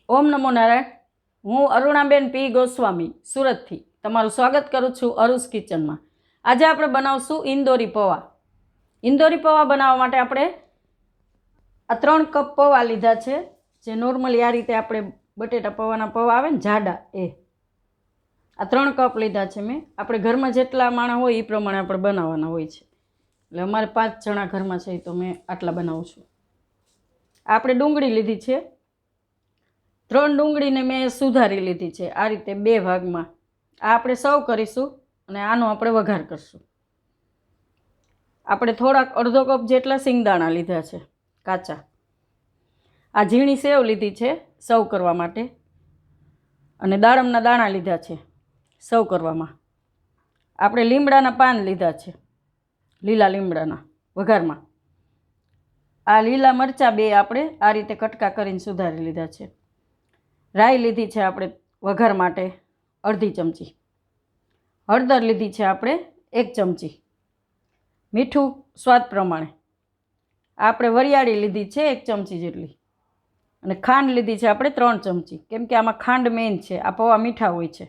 ઓમ નમો નારાયણ. હું અરુણાબેન પી ગોસ્વામી સુરતથી તમારું સ્વાગત કરું છું અરુસ કિચનમાં. આજે આપણે બનાવશું ઇન્દોરી પૌવા. ઇન્દોરી પૌવા બનાવવા માટે આપણે આ 3 કપ પૌવા લીધા છે. જે નોર્મલી આ રીતે આપણે બટેટા પૌવાના પૌવા આવે ને જાડા, એ આ 3 કપ લીધા છે મેં. આપણે ઘરમાં જેટલા માણસ હોય એ પ્રમાણે આપણે બનાવવાના હોય છે. એટલે અમારે 5 જણા ઘરમાં છે તો મેં આટલા બનાવું છું. આપણે ડુંગળી લીધી છે. 3 ડુંગળીને મેં સુધારી લીધી છે આ રીતે 2 ભાગમાં. આ આપણે સર્વ કરીશું અને આનો આપણે વઘાર કરશું. આપણે થોડાક અડધો કપ જેટલા સિંગદાણા લીધા છે કાચા. આ ઝીણી સેવ લીધી છે સર્વ કરવા માટે, અને દાડમના દાણા લીધા છે સર્વ કરવામાં. આપણે લીમડાના પાન લીધા છે, લીલા લીમડાના વઘારમાં. આ લીલા મરચાં 2 આપણે આ રીતે કટકા કરીને સુધારી લીધા છે. રાઈ લીધી છે આપણે વઘાર માટે અડધી ચમચી. હળદર લીધી છે આપણે 1 ચમચી. મીઠું સ્વાદ પ્રમાણે. આપણે વરિયાળી લીધી છે 1 ચમચી જેટલી. અને ખાંડ લીધી છે આપણે 3 ચમચી, કેમ કે આમાં ખાંડ મેઇન છે. આ પૌવા મીઠા હોય છે.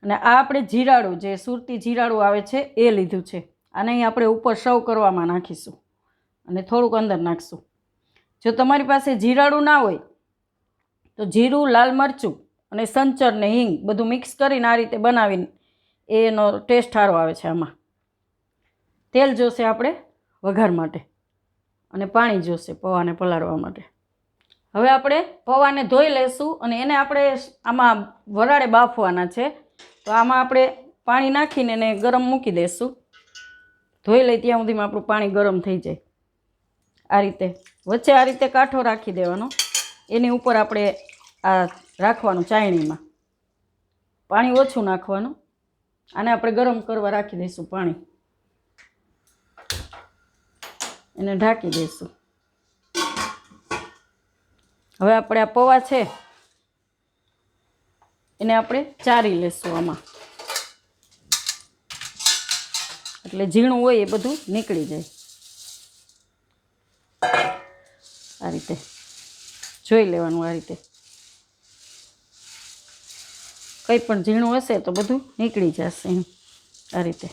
અને આ આપણે જીરાળું, જે સુરતી જીરાળું આવે છે એ લીધું છે. આને અહીં આપણે ઉપર સર્વ કરવામાં નાખીશું અને થોડુંક અંદર નાખીશું. જો તમારી પાસે જીરાળું ના હોય તો જીરું, લાલ મરચું અને સંચર ને હિંગ બધું મિક્સ કરીને આ રીતે બનાવીને એનો ટેસ્ટ સારો આવે છે. આમાં તેલ જોશે આપણે વઘાર માટે, અને પાણી જોશે પૌવાને પલાળવા માટે. હવે આપણે પૌવાને ધોઈ લઈશું અને એને આપણે આમાં વરાળે બાફવાના છે. તો આમાં આપણે પાણી નાખીને એને ગરમ મૂકી દઈશું. ધોઈ લઈ ત્યાં સુધીમાં આપણું પાણી ગરમ થઈ જાય. આ રીતે વચ્ચે આ રીતે કાંઠો રાખી દેવાનો. એની ઉપર આપણે આ રાખવાનું ચાયણીમાં. પાણી ઓછું નાખવાનું. આને આપણે ગરમ કરવા રાખી દઈશું પાણી. એને ઢાંકી દઈશું. હવે આપણે આ પૌવા છે એને આપણે ચારી લેશું આમાં, એટલે ઝીણું હોય એ બધું નીકળી જાય. આ રીતે જોઈ લેવાનું. આ રીતે કંઈ પણ ઝીણું હશે તો બધું નીકળી જશે એમ. આ રીતે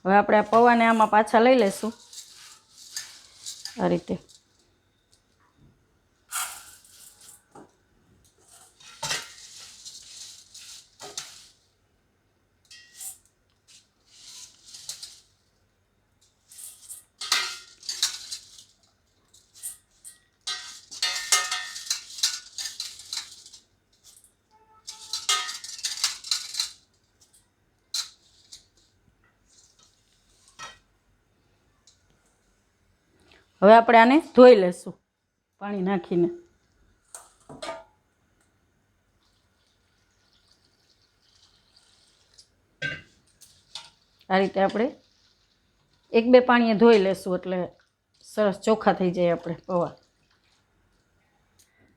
હવે આપણે આ પૌવાને આમાં પાછા લઈ લઈશું. આ રીતે હવે આપણે આને ધોઈ લઈશું પાણી નાખીને. આ રીતે આપણે 1-2 પાણીએ ધોઈ લઈશું એટલે સરસ ચોખ્ખા થઈ જાય આપણે પૌવા.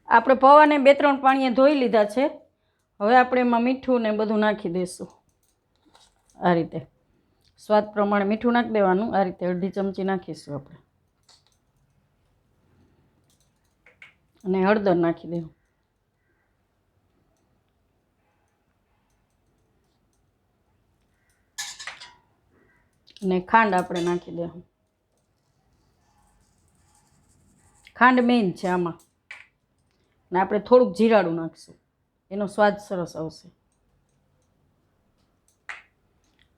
આપણે પૌવાને 2-3 પાણીએ ધોઈ લીધા છે. હવે આપણે એમાં મીઠું ને બધું નાખી દઈશું. આ રીતે સ્વાદ પ્રમાણે મીઠું નાખી દેવાનું. આ રીતે અડધી ચમચી નાખીશું આપણે, અને હળદર નાખી દેવું. અને ખાંડ આપણે નાખી દેવું. ખાંડ મેઇન છે આમાં. ને આપણે થોડુંક જીરાળું નાખીશું, એનો સ્વાદ સરસ આવશે.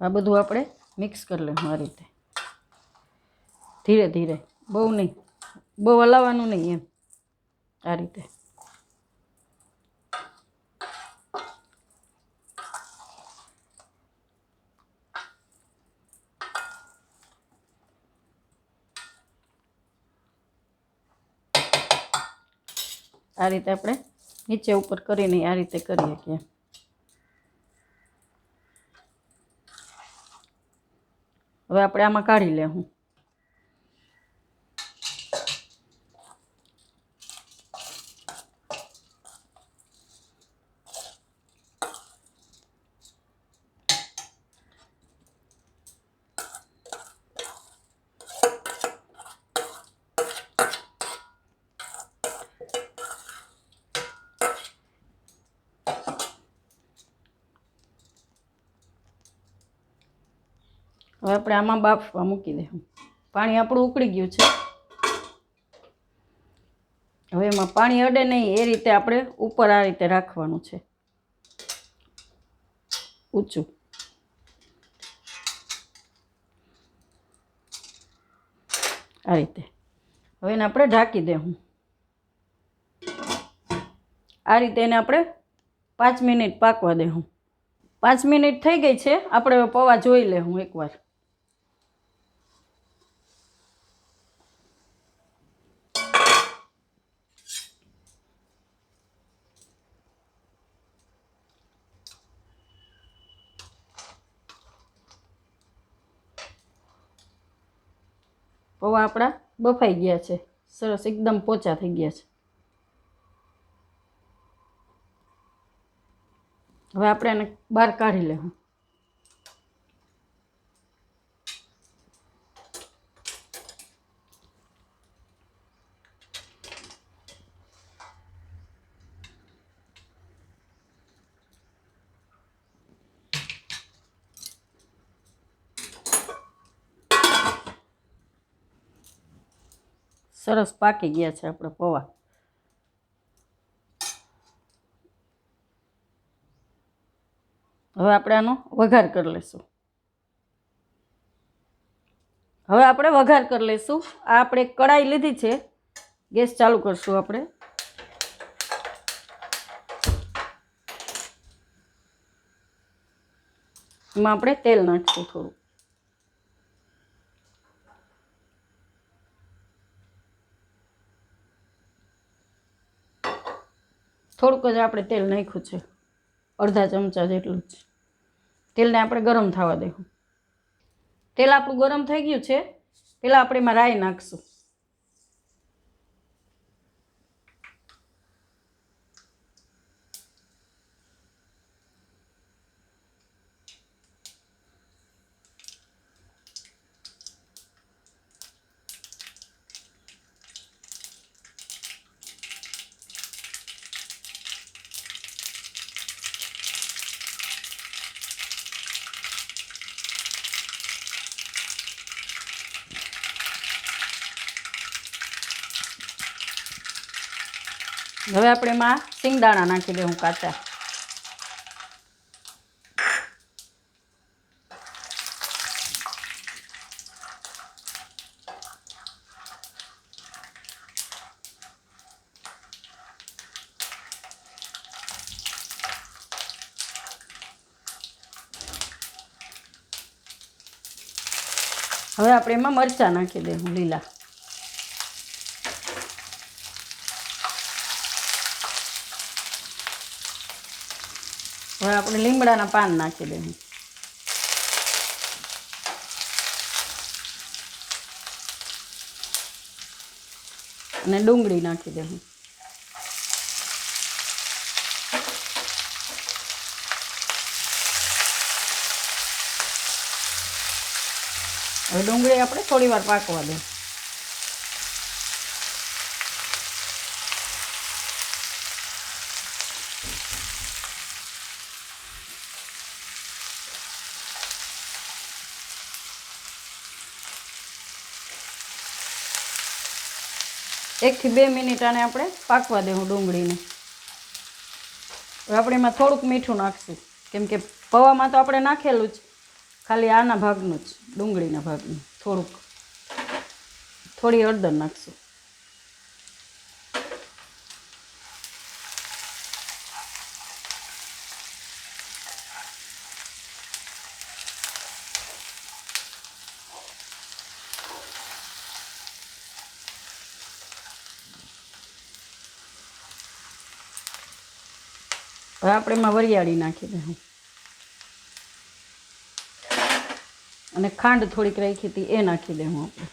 આ બધું આપણે મિક્સ કરી લેવું આ રીતે, ધીરે ધીરે. બહુ નહીં, બહુ હલાવવાનું નહીં એમ. આ રીતે આપણે નીચે ઉપર કરીને આ રીતે કરીએ કે. હવે આપણે આમાં કાઢી લેવું. હવે આપણે આમાં બાફવા મૂકી દઈશું. પાણી આપણું ઉકળી ગયું છે. હવે એમાં પાણી અડે નહીં એ રીતે આપણે ઉપર આ રીતે રાખવાનું છે, ઊંચું. આ રીતે હવે એને આપણે ઢાંકી દેવું. આ રીતે એને આપણે 5 મિનિટ પાકવા દેવું. 5 મિનિટ થઈ ગઈ છે. આપણે પૌવા જોઈ લેવું એકવાર. પૌવા આપણા બફાઈ ગયા છે, સરસ એકદમ પોચા થઈ ગયા છે. હવે આપણે એને બહાર કાઢી લેવું. સરસ પાકી ગયા છે આપણા પૌવા. હવે આપણે આનો વઘાર કરી લઈશું. હવે આપણે વઘાર કરી લઈશું. આ આપણે કઢાઈ લીધી છે. ગેસ ચાલુ કરશું આપણે. એમાં આપણે તેલ નાખીશું થોડું. થોડુંક જ આપણે તેલ નાખ્યું છે, અડધા ચમચા જેટલું જ. તેલને આપણે ગરમ થવા દેવું. તેલ આપણું ગરમ થઈ ગયું છે. પહેલાં આપણે એમાં રાઈ નાખીશું. હવે આપણે એમાં સિંગદાણા નાખી દઉં કાચા. હવે આપણે એમાં મરચાં નાખી દઉં લીલા. હવે આપણે લીમડાના પાન નાખી દઈએ. અને ડુંગળી નાખી દઈએ. હવે ડુંગળી આપણે થોડી વાર પાકવા દઈએ. એકથી 2 મિનિટ આને આપણે પાકવા દેવું ડુંગળીને. હવે આપણે એમાં થોડુંક મીઠું નાખશું, કેમ કે પૌવામાં તો આપણે નાખેલું જ, ખાલી આના ભાગનું જ, ડુંગળીના ભાગનું થોડી હળદર નાખશું. હવે આપણે એમાં વરિયાળી નાખી દઉં અને ખાંડ થોડીક રાખી હતી એ નાખી દઉં આપણે.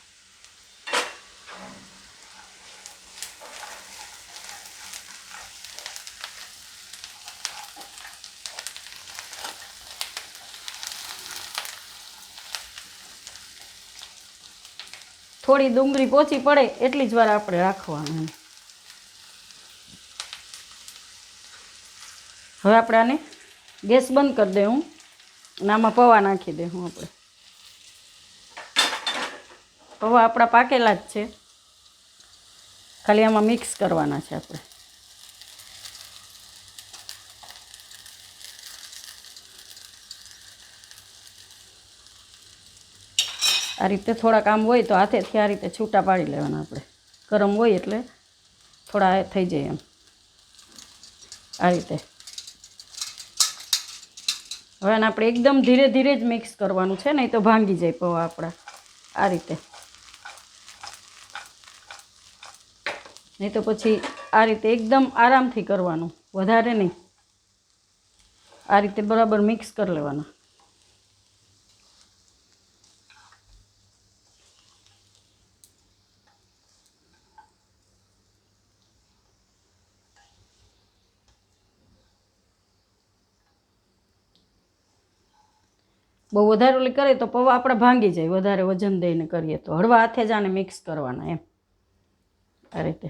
થોડી ડુંગળી પોચી પડે એટલી જ વાર આપણે રાખવાનું. હવે આપણે આને ગેસ બંધ કરી દઉં અને આમાં પૌવા નાખી દઉં આપણે. પૌવા આપણા પાકેલા જ છે, ખાલી આમાં મિક્સ કરવાના છે આપણે. આ રીતે થોડાક આમ હોય તો હાથેથી આ રીતે છૂટા પાડી લેવાના આપણે. ગરમ હોય એટલે થોડા થઈ જાય એમ આ રીતે. હવે આને આપણે એકદમ ધીરે ધીરે જ મિક્સ કરવાનું છે, નહીં તો ભાંગી જાય પૌવા આપણા. આ રીતે, નહીં તો પછી આ રીતે એકદમ આરામથી કરવાનું, વધારે નહીં. આ રીતે બરાબર મિક્સ કરી લેવાના. બહુ વધારે ઓલી કરે તો પૌવા આપણે ભાંગી જાય, વધારે વજન દઈને કરીએ તો. હળવા હાથે જ આને મિક્સ કરવાના એમ. આ રીતે,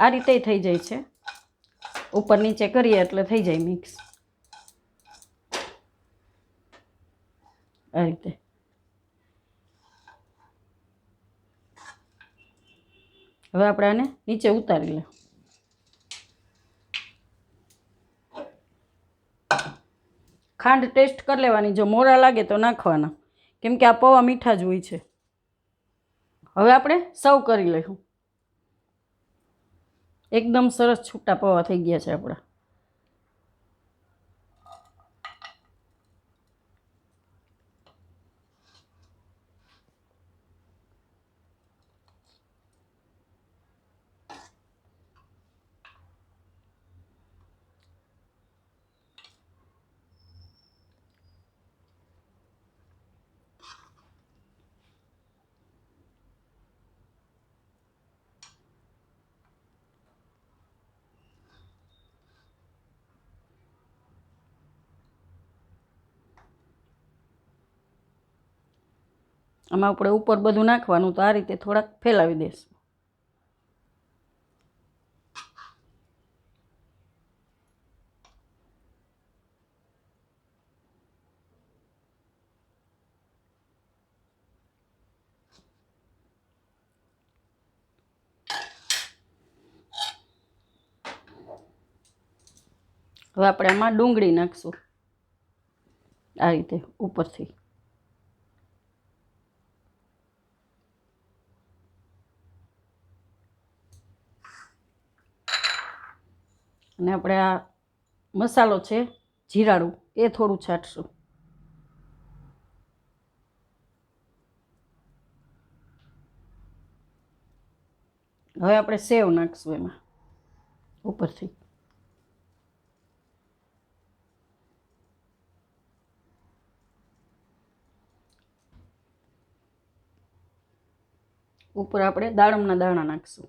આ રીતે થઈ જાય છે. ઉપર નીચે કરીએ એટલે થઈ જાય મિક્સ. આ રીતે હવે આપણે આને નીચે ઉતારી લે. ખાંડ ટેસ્ટ કરી લેવાની, જો મોરા લાગે તો નાખવાના, કેમ કે આ પૌવા મીઠા જ હોય છે. હવે આપણે સર્વ કરી લઈશું. એકદમ સરસ છૂટા પૌવા થઈ ગયા છે આપણા. આમાં આપણે ઉપર બધું નાખવાનું, તો આ રીતે થોડાક ફેલાવી દઈશું. હવે આપણે આમાં ડુંગળી નાખશું આ રીતે ઉપરથી. અને આપણે આ મસાલો છે જીરાળું, એ થોડું છાંટશું. હવે આપણે સેવ નાખશું એમાં ઉપરથી. ઉપર આપણે દાડમના દાણા નાખશું.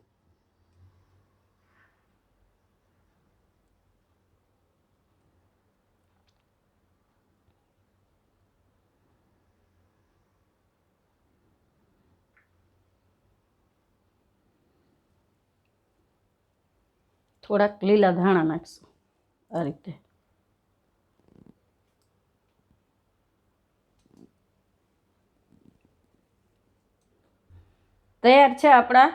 થોડાક લીલા ધાણા નાખશું આ રીતે. તૈયાર છે આપણા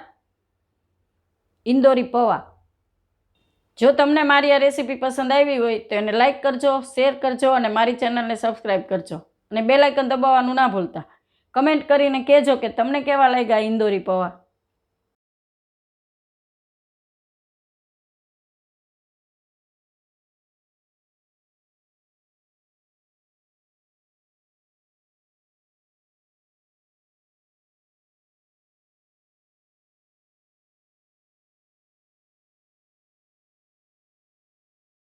ઇન્દોરી પૌવા. જો તમને મારી આ રેસીપી પસંદ આવી હોય તો એને લાઈક કરજો, શેર કરજો અને મારી ચેનલને સબસ્ક્રાઈબ કરજો. અને બેલ આઇકન દબાવવાનું ના ભૂલતા. કમેન્ટ કરીને કહેજો કે તમને કેવા લાગ્યા ઇન્દોરી પૌવા.